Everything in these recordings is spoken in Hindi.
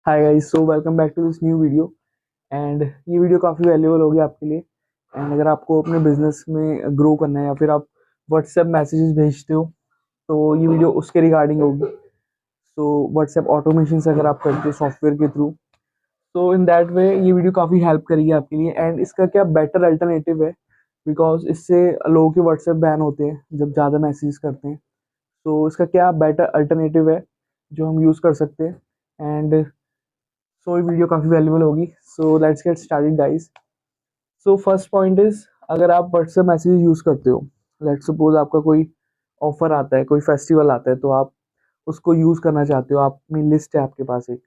Hi guys, so welcome back to this new video. And ये वीडियो काफ़ी वैल्यूबल होगी आपके लिए। एंड अगर आपको अपने बिजनेस में ग्रो करना है या फिर आप व्हाट्सएप मैसेजेस भेजते हो तो ये वीडियो उसके रिगार्डिंग होगी। सो व्हाट्सएप ऑटोमेशन अगर आप करते हो सॉफ्टवेयर के थ्रू, तो इन दैट वे ये वीडियो काफ़ी हेल्प करेगी आपके लिए। एंड इसका क्या बेटर अल्टरनेटिव है, बिकॉज इससे लोगों के व्हाट्सएप बैन होते हैं जब ज़्यादा मैसेजेस करते हैं। तो इसका क्या बेटर अल्टरनेटिव है जो हम यूज़ कर सकते हैं। एंड सो ये वीडियो काफ़ी वैल्यूबल होगी। So let's get started guys. So first point is, अगर आप व्हाट्सएप मैसेज यूज़ करते हो, लेट्स सपोज आपका कोई ऑफर आता है, कोई फेस्टिवल आता है, तो आप उसको यूज़ करना चाहते हो। अपनी लिस्ट है आपके पास एक,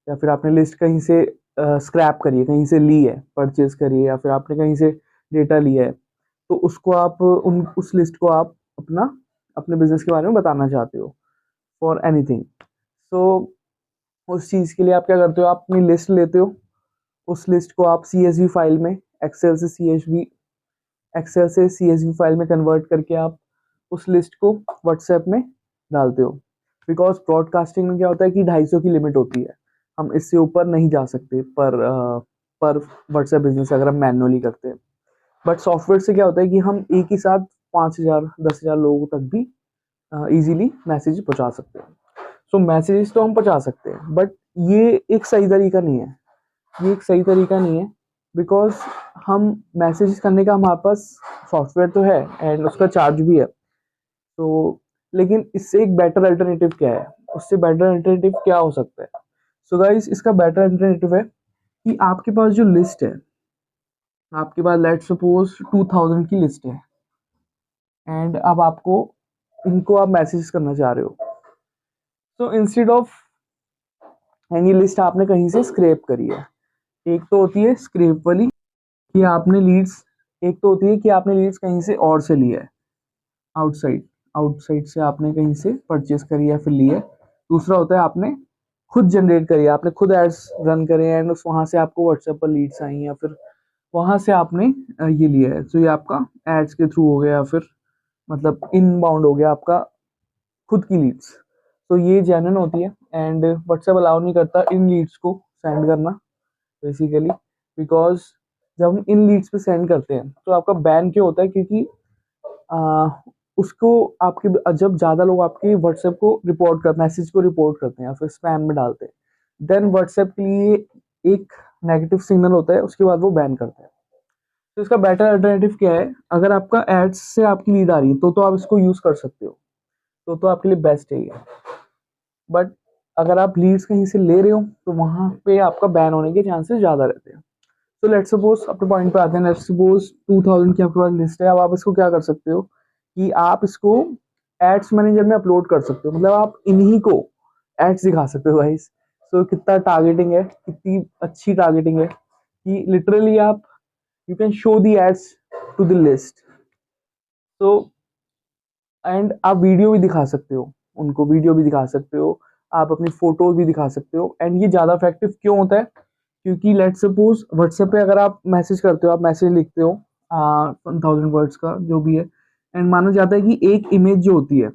या फिर आपने लिस्ट कहीं से स्क्रैप करी है, कहीं से ली है, परचेज करी है, या फिर आपने कहीं से डेटा लिया है, तो उसको आप उस लिस्ट को आप अपने बिजनेस के बारे में बताना चाहते हो फॉर एनीथिंग। सो उस चीज़ के लिए आप क्या करते हो, आप अपनी लिस्ट लेते हो, उस लिस्ट को आप CSV फाइल में, एक्सेल से CSV फाइल में कन्वर्ट करके आप उस लिस्ट को व्हाट्सएप में डालते हो। बिकॉज ब्रॉडकास्टिंग में क्या होता है कि 250 की लिमिट होती है, हम इससे ऊपर नहीं जा सकते पर व्हाट्सएप बिजनेस अगर हम मैनुअली करते हैं। बट सॉफ्टवेयर से क्या होता है कि हम एक ही साथ 5,000 10,000 लोगों तक भी इजीली मैसेज पहुंचा सकते हैं। सो मैसेजेस तो हम पहुंचा सकते हैं, बट ये एक सही तरीका नहीं है। ये एक सही तरीका नहीं है, बिकॉज हम मैसेज करने का हमारे पास सॉफ्टवेयर तो है एंड उसका चार्ज भी है। तो लेकिन इससे एक बेटर अल्टरनेटिव क्या है, उससे बेटर अल्टरनेटिव क्या हो सकता है? सो गाइस, इसका बेटर अल्टरनेटिव है कि आपके पास जो लिस्ट है, आपके पास लेट सपोज 2000 की लिस्ट है, एंड अब आपको इनको आप मैसेज करना चाह रहे हो। सो इंस्टेड ऑफ, एंड ये लिस्ट आपने कहीं से स्क्रैप करी है। एक तो होती है स्क्रैप वाली कि आपने लीड्स, एक तो होती है कि आपने लीड्स कहीं से और से लिया है, आउटसाइड आउटसाइड से आपने कहीं से परचेज करी है फिर ली है। दूसरा होता है आपने खुद जनरेट करी है, आपने खुद एड्स रन करे हैं एंड उस वहाँ से आपको व्हाट्सएप पर लीड्स आई हैं, या फिर वहाँ से आपने ये लिया है। तो ये आपका एड्स के थ्रू हो गया, या फिर मतलब इनबाउंड हो गया आपका खुद की लीड्स। तो ये जेन्युइन होती है एंड व्हाट्सएप अलाउ नहीं करता इन लीड्स को सेंड करना बेसिकली। बिकॉज जब हम इन लीड्स पे सेंड करते हैं तो आपका बैन क्यों होता है, क्योंकि आ, उसको आपके जब ज़्यादा लोग आपके व्हाट्सएप को रिपोर्ट कर मैसेज को रिपोर्ट करते हैं या फिर स्पैम में डालते हैं, देन व्हाट्सएप के लिए एक नेगेटिव सिग्नल होता है, उसके बाद वो बैन करते हैं। तो इसका बेटर अल्टरनेटिव क्या है? अगर आपका एड्स से आपकी लीड आ रही है तो आप इसको यूज़ कर सकते हो, तो आपके लिए बेस्ट है ये। बट अगर आप लीड्स कहीं से ले रहे हो तो वहाँ पे आपका बैन होने के चांसेस ज़्यादा रहते हैं। तो लेट्स सपोज अपने पॉइंट पे आते हैं। लेट्स सपोज 2000 की आपके पास लिस्ट है। अब आप इसको क्या कर सकते हो कि आप इसको एड्स मैनेजर में अपलोड कर सकते हो, मतलब आप इन्हीं को एड्स दिखा सकते हो गाइस। सो कितना टारगेटिंग है, कितनी अच्छी टारगेटिंग है कि लिटरली आप you can show the ads to the list. तो एंड आप वीडियो भी दिखा सकते हो, उनको वीडियो भी दिखा सकते हो, आप अपनी फोटोज भी दिखा सकते हो। एंड ये ज़्यादा इफेक्टिव क्यों होता है? क्योंकि लेट्स सपोज व्हाट्सएप पे अगर आप मैसेज करते हो, आप मैसेज लिखते हो 1000 वर्ड्स का जो भी है, एंड माना जाता है कि एक इमेज जो होती है,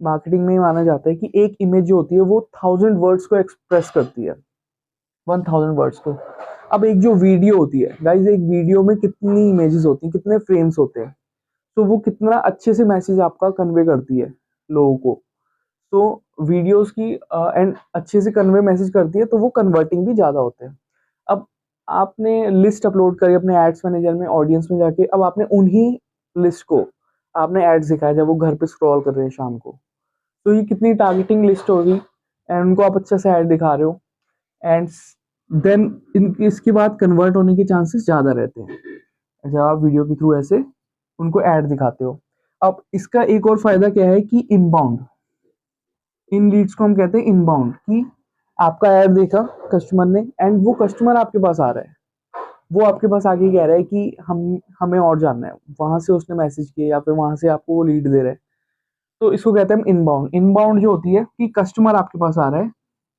मार्केटिंग में माना जाता है कि एक इमेज जो होती है वो 1000 वर्ड्स को एक्सप्रेस करती है, 1000 वर्ड्स को। अब एक जो वीडियो होती है गाइज, एक वीडियो में कितनी इमेजेस होती हैं, कितने फ्रेम्स होते हैं, तो वो कितना अच्छे से मैसेज आपका कन्वे करती है लोगों को। तो वीडियोस की एंड अच्छे से कन्वे मैसेज करती है, तो वो कन्वर्टिंग भी ज़्यादा होते हैं। अब आपने लिस्ट अपलोड करी अपने एड्स मैनेजर में, ऑडियंस में जाके, अब आपने उन्हीं लिस्ट को आपने एड्स दिखाया जब वो घर पे स्क्रॉल कर रहे हैं शाम को। तो ये कितनी टारगेटिंग लिस्ट होगी, एंड उनको आप अच्छे से ऐड दिखा रहे हो, एंड देन इसके बाद कन्वर्ट होने के चांसेस ज़्यादा रहते हैं जब आप वीडियो के थ्रू ऐसे उनको ऐड दिखाते हो। अब इसका एक और फायदा क्या है कि इनबाउंड, इन लीड्स को हम कहते हैं इनबाउंड, कि आपका ऐड देखा कस्टमर ने एंड वो कस्टमर आपके पास आ रहा है, वो आपके पास आके कह रहा है कि हमें और जानना है, वहां से उसने मैसेज किया या फिर वहां से आपको वो लीड दे रहा है। तो इसको कहते हैं इनबाउंड। इनबाउंड जो होती है कि कस्टमर आपके पास आ रहा है,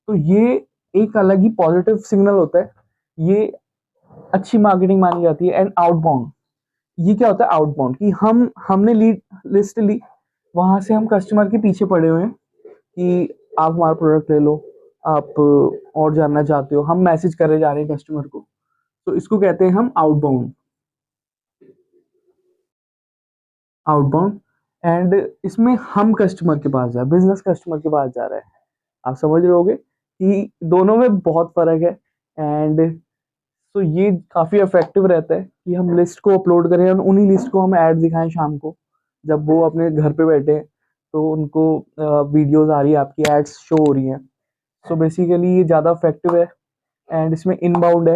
तो ये एक अलग ही पॉजिटिव सिग्नल होता है, ये अच्छी मार्केटिंग मानी जाती है। एंड आउटबाउंड, ये क्या होता है? आउटबाउंड कि हमने लीड लिस्ट ली, वहां से हम कस्टमर के पीछे पड़े हुए हैं कि आप हमारा प्रोडक्ट ले लो, आप और जानना चाहते हो, हम मैसेज करे जा रहे हैं कस्टमर को, तो इसको कहते हैं हम आउटबाउंड। आउटबाउंड एंड इसमें हम कस्टमर के पास जा, बिजनेस कस्टमर के पास जा रहा है। आप समझ रहे होगे कि दोनों में बहुत फर्क है। एंड तो ये काफी इफेक्टिव रहता है कि हम लिस्ट को अपलोड करें और उन्हीं लिस्ट को हम ऐड दिखाएं शाम को, जब वो अपने घर पे बैठे हैं, तो उनको वीडियोस आ रही है, आपकी एड्स शो हो रही हैं। सो बेसिकली ये ज़्यादा इफेक्टिव है एंड इसमें इनबाउंड है।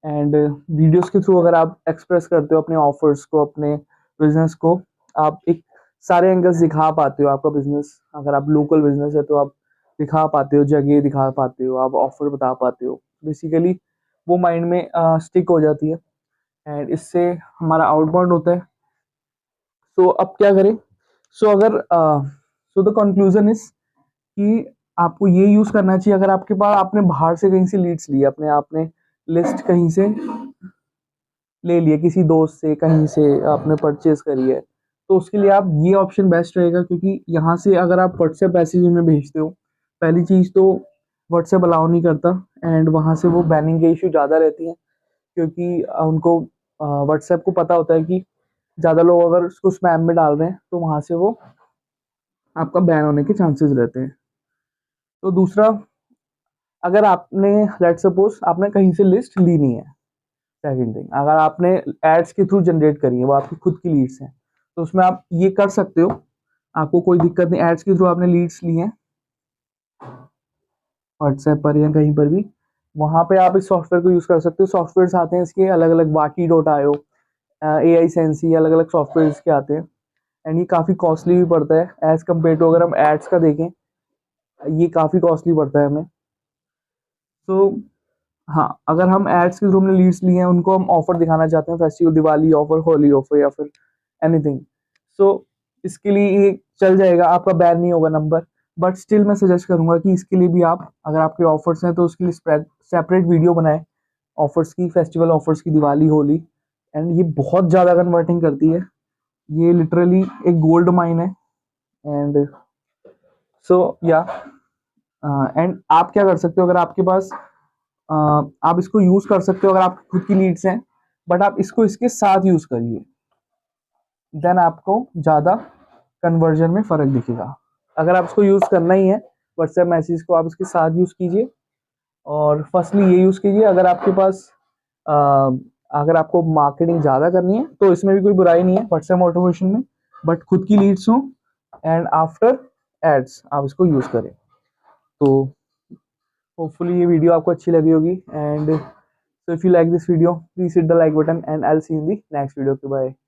एंड वीडियोस के थ्रू अगर आप एक्सप्रेस करते हो अपने ऑफर्स को, अपने बिजनेस को, आप एक सारे एंगल्स दिखा पाते हो आपका बिजनेस। अगर आप लोकल बिजनेस है तो आप दिखा पाते हो, जगह दिखा पाते हो, आप ऑफर बता पाते हो। बेसिकली वो माइंड में स्टिक हो जाती है एंड इससे हमारा आउटबाउंड होता है। सो अब क्या करें? सो अगर सो द कंक्लूजन इज कि आपको ये यूज करना चाहिए। अगर आपके पास, आपने बाहर से कहीं से लीड्स लिए, अपने आपने लिस्ट कहीं से ले लिए, किसी दोस्त से कहीं से आपने परचेज करी है, तो उसके लिए आप ये ऑप्शन बेस्ट रहेगा, क्योंकि यहाँ से अगर आप व्हाट्सएप मैसेज में भेजते हो, पहली चीज़ तो व्हाट्सएप अलाउ नहीं करता एंड वहाँ से वो बैनिंग के इशू ज़्यादा रहती हैं, क्योंकि उनको व्हाट्सएप को पता होता है कि ज़्यादा लोग अगर उसको स्पैम में डाल रहे हैं तो वहाँ से वो आपका बैन होने के चांसेस रहते हैं। तो दूसरा, अगर आपने लेट सपोज आपने कहीं से लिस्ट ली नहीं है, सेकंड थिंग, अगर आपने एड्स के थ्रू जनरेट करी है, वो आपकी खुद की लीड्स हैं, तो उसमें आप ये कर सकते हो, आपको कोई दिक्कत नहीं। एड्स के थ्रू आपने लीड्स ली हैं व्हाट्सएप पर या कहीं पर भी, वहाँ पे आप इस सॉफ्टवेयर को यूज़ कर सकते हो। सॉफ्टवेयर आते हैं इसके अलग अलग, Waki.io, AI सेंसी, अलग अलग सॉफ्टवेयर इसके आते हैं एंड ये काफ़ी कॉस्टली भी पड़ता है एज़ कम्पेयर टू, अगर हम एड्स का देखें ये काफ़ी कॉस्टली पड़ता है हमें। तो हाँ, अगर हम एड्स के थ्रू हमने लीड्स लिए हैं, उनको हम ऑफर दिखाना चाहते हैं, festival, Diwali offer, Holi offer या फिर एनीथिंग, सो इसके लिए ये चल जाएगा, आपका बैन नहीं होगा नंबर। बट स्टिल मैं सजेस्ट करूंगा कि इसके लिए भी आप, अगर आपके ऑफर्स हैं तो उसके लिए सेपरेट वीडियो बनाए, ऑफर्स की, फेस्टिवल ऑफर्स की, दिवाली, होली। एंड ये बहुत ज़्यादा कन्वर्टिंग करती है, ये लिटरली एक गोल्ड माइन है। एंड सो या एंड आप क्या कर सकते हो, अगर आपके पास आप इसको यूज कर सकते हो अगर आप खुद की लीड्स हैं, बट आप इसको इसके साथ यूज करिए, देन आपको ज्यादा कन्वर्जन में फर्क दिखेगा। अगर आप इसको यूज करना ही है, व्हाट्सएप मैसेज को आप इसके साथ यूज कीजिए। और फर्स्टली ये यूज कीजिए, अगर आपके पास अ, अगर आपको मार्केटिंग ज्यादा करनी है तो इसमें भी कोई बुराई नहीं है व्हाट्सएप ऑटोमेशन में, बट खुद की लीड्स हो एंड आफ्टर एड्स आप इसको यूज करें। तो होपफुली ये वीडियो आपको अच्छी लगी होगी and so if you like this video please hit the like button and I'll see you in the next video. Bye.